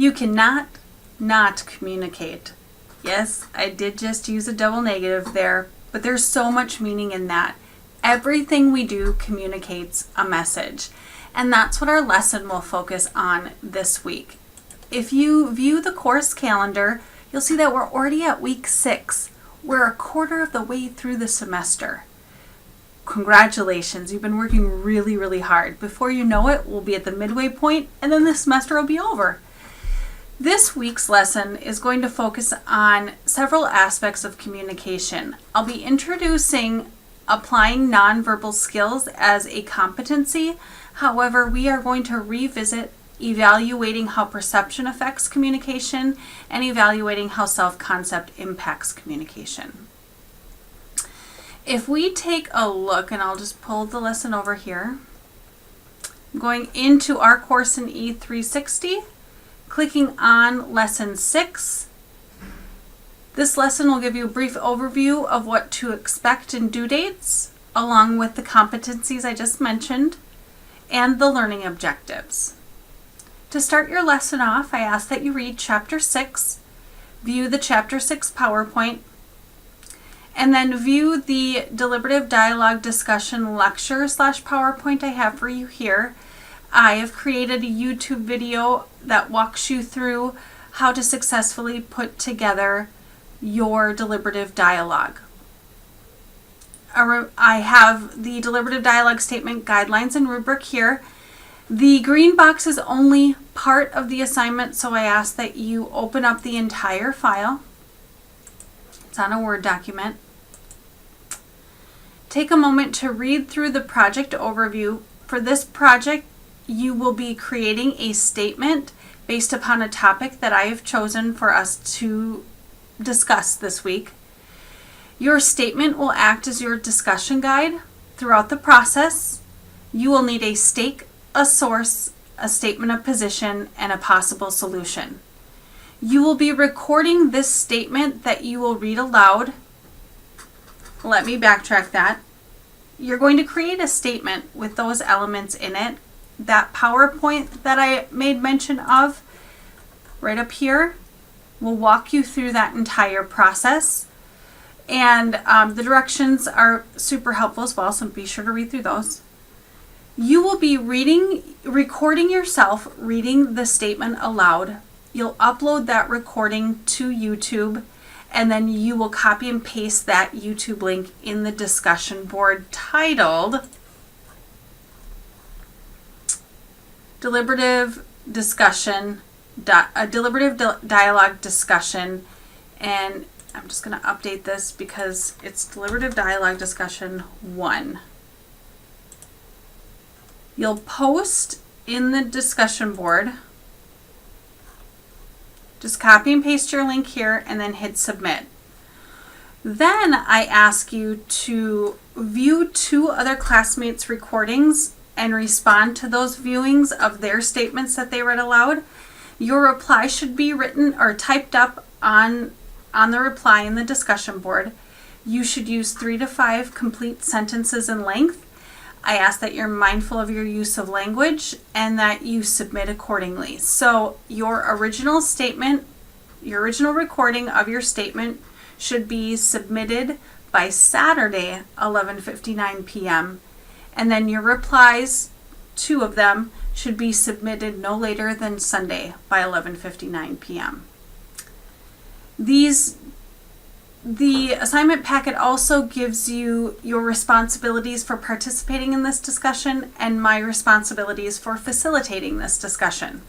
You cannot not communicate. Yes, I did just use a double negative there, but there's so much meaning in that. Everything we do communicates a message, and that's what our lesson will focus on this week. If you view the course calendar, you'll see that we're already at week 6. We're a quarter of the way through the semester. Congratulations, you've been working really, really hard. Before you know it, we'll be at the midway point, and then the semester will be over. This week's lesson is going to focus on several aspects of communication. I'll be introducing applying nonverbal skills as a competency. However, we are going to revisit evaluating how perception affects communication and evaluating how self-concept impacts communication. If we take a look, and I'll just pull the lesson over here, I'm going into our course in E360, clicking on Lesson 6. This lesson will give you a brief overview of what to expect in due dates, along with the competencies I just mentioned, and the learning objectives. To start your lesson off, I ask that you read Chapter 6, view the Chapter 6 PowerPoint, and then view the deliberative dialogue discussion lecture / PowerPoint I have for you here. I have created a YouTube video that walks you through how to successfully put together your deliberative dialogue. I have the deliberative dialogue statement, guidelines, and rubric here. The green box is only part of the assignment, so I ask that you open up the entire file. It's on a Word document. Take a moment to read through the project overview. For this project, you will be creating a statement based upon a topic that I have chosen for us to discuss this week. Your statement will act as your discussion guide throughout the process. You will need a stake, a source, a statement of position, and a possible solution. You will be recording this statement that you will read aloud. Let me backtrack that. You're going to create a statement with those elements in it. That PowerPoint that I made mention of right up here will walk you through that entire process. And the directions are super helpful as well, so be sure to read through those. You will be recording yourself reading the statement aloud. You'll upload that recording to YouTube, and then you will copy and paste that YouTube link in the discussion board titled Deliberative Dialogue Discussion, and I'm just going to update this because it's Deliberative Dialogue Discussion 1. You'll post in the discussion board. Just copy and paste your link here and then hit submit. Then I ask you to view 2 other classmates' recordings and respond to those viewings of their statements that they read aloud. Your reply should be written or typed up on the reply in the discussion board. You should use 3 to 5 complete sentences in length. I ask that you're mindful of your use of language and that you submit accordingly. So your original statement, your original recording of your statement should be submitted by Saturday, 11:59 p.m. And then your replies, 2 of them, should be submitted no later than Sunday by 11:59 p.m. The assignment packet also gives you your responsibilities for participating in this discussion and my responsibilities for facilitating this discussion.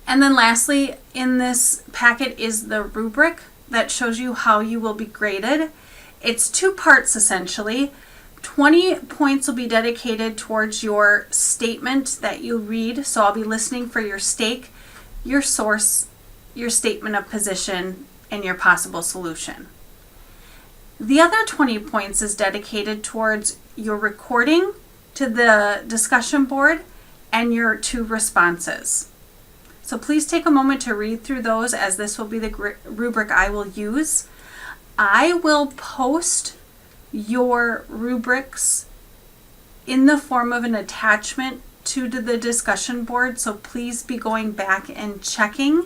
And then lastly, in this packet is the rubric that shows you how you will be graded. It's 2 parts essentially. 20 points will be dedicated towards your statement that you read. So I'll be listening for your stake, your source, your statement of position, and your possible solution. The other 20 points is dedicated towards your recording to the discussion board and your 2 responses. So please take a moment to read through those, as this will be the rubric I will use. I will post your rubrics in the form of an attachment to the discussion board, so please be going back and checking.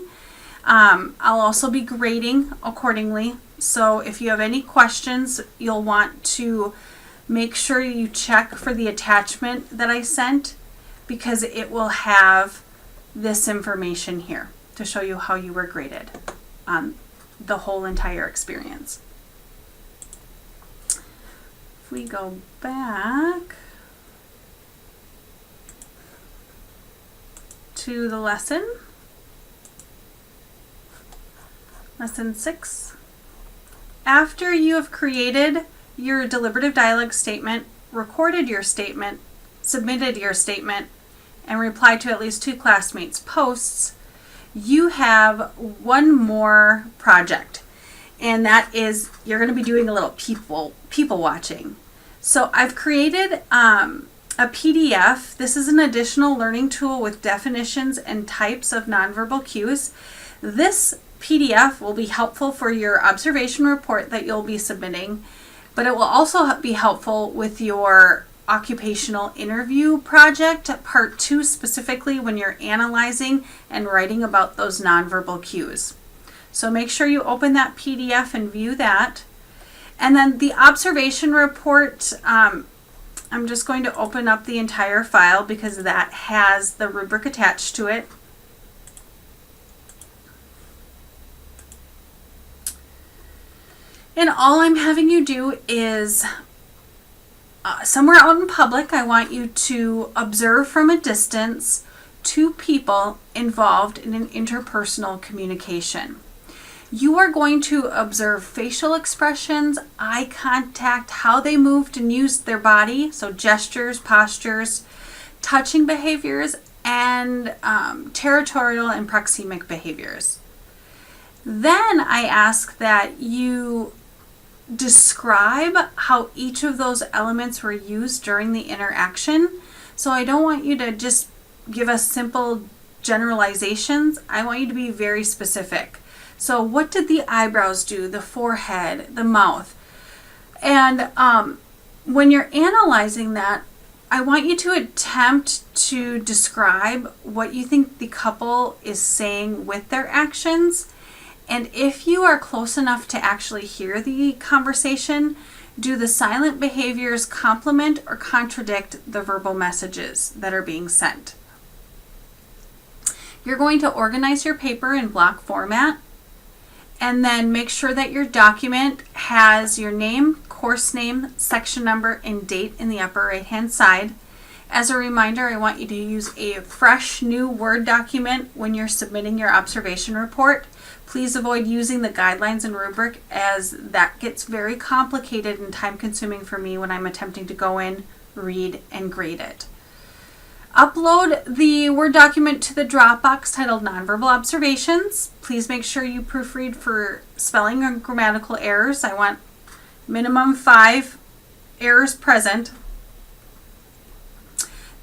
I'll also be grading accordingly. So if you have any questions, you'll want to make sure you check for the attachment that I sent, because it will have this information here to show you how you were graded on the whole entire experience. If we go back to the lesson, lesson 6. After you have created your deliberative dialogue statement, recorded your statement, submitted your statement, and replied to at least 2 classmates' posts, you have one more project. And that is, you're going to be doing a little people watching. So I've created a PDF. This is an additional learning tool with definitions and types of nonverbal cues. This PDF will be helpful for your observation report that you'll be submitting, but it will also be helpful with your occupational interview project, part 2, specifically when you're analyzing and writing about those nonverbal cues. So make sure you open that PDF and view that. And then the observation report, I'm just going to open up the entire file because that has the rubric attached to it. And all I'm having you do is somewhere out in public, I want you to observe from a distance 2 people involved in an interpersonal communication. You are going to observe facial expressions, eye contact, how they moved and used their body, so gestures, postures, touching behaviors, and territorial and proxemic behaviors. Then I ask that you describe how each of those elements were used during the interaction. So I don't want you to just give us simple generalizations. I want you to be very specific. So what did the eyebrows do, the forehead, the mouth? And when you're analyzing that, I want you to attempt to describe what you think the couple is saying with their actions. And if you are close enough to actually hear the conversation, do the silent behaviors complement or contradict the verbal messages that are being sent? You're going to organize your paper in block format, and then make sure that your document has your name, course name, section number, and date in the upper right-hand side. As a reminder, I want you to use a fresh new Word document when you're submitting your observation report. Please avoid using the guidelines and rubric, as that gets very complicated and time-consuming for me when I'm attempting to go in, read, and grade it. Upload the Word document to the Dropbox titled Nonverbal Observations. Please make sure you proofread for spelling or grammatical errors. I want minimum 5 errors present.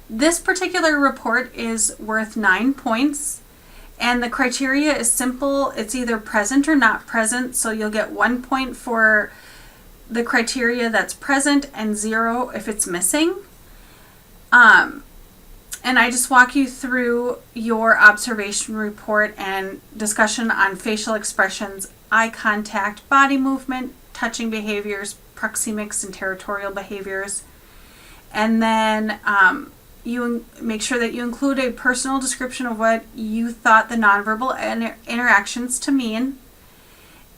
This particular report is worth 9 points. And the criteria is simple. It's either present or not present. So you'll get 1 point for the criteria that's present and 0 if it's missing. And I just walk you through your observation report and discussion on facial expressions, eye contact, body movement, touching behaviors, proxemics, and territorial behaviors. And then you make sure that you include a personal description of what you thought the nonverbal interactions to mean,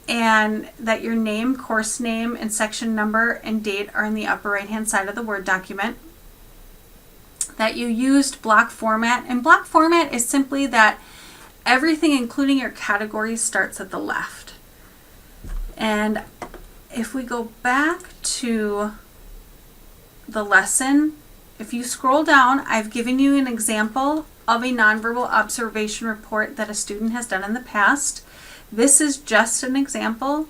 and that your name, course name, and section number and date are in the upper right-hand side of the Word document. That you used block format, and block format is simply that everything, including your categories, starts at the left. And if we go back to the lesson, if you scroll down, I've given you an example of a nonverbal observation report that a student has done in the past. This is just an example,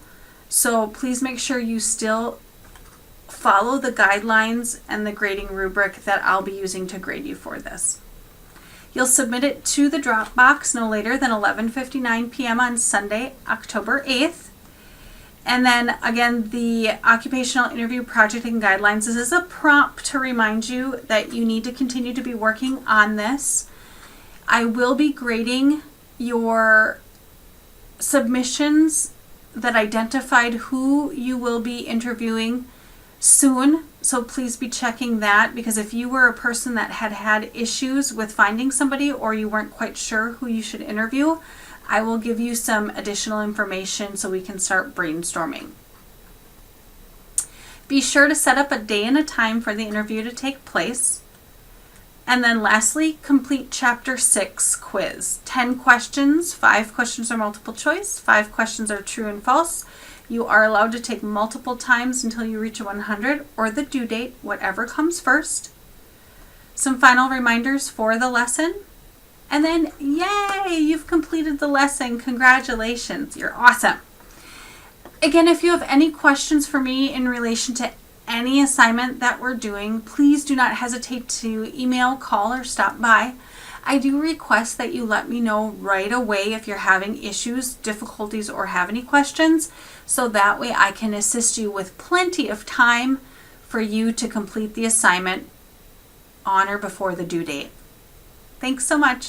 so please make sure you still follow the guidelines and the grading rubric that I'll be using to grade you for this. You'll submit it to the Dropbox no later than 11:59 p.m. on Sunday, October 8th. And then again, the occupational interview project and guidelines. This is a prompt to remind you that you need to continue to be working on this. I will be grading your submissions that identified who you will be interviewing soon. So please be checking that, because if you were a person that had issues with finding somebody or you weren't quite sure who you should interview, I will give you some additional information so we can start brainstorming. Be sure to set up a day and a time for the interview to take place. And then lastly, complete Chapter 6 quiz. 10 questions, 5 questions are multiple choice, 5 questions are true and false. You are allowed to take multiple times until you reach 100 or the due date, whatever comes first. Some final reminders for the lesson. And then, yay, you've completed the lesson. Congratulations, you're awesome. Again, if you have any questions for me in relation to any assignment that we're doing, please do not hesitate to email, call, or stop by. I do request that you let me know right away if you're having issues, difficulties, or have any questions, so that way I can assist you with plenty of time for you to complete the assignment on or before the due date. Thanks so much.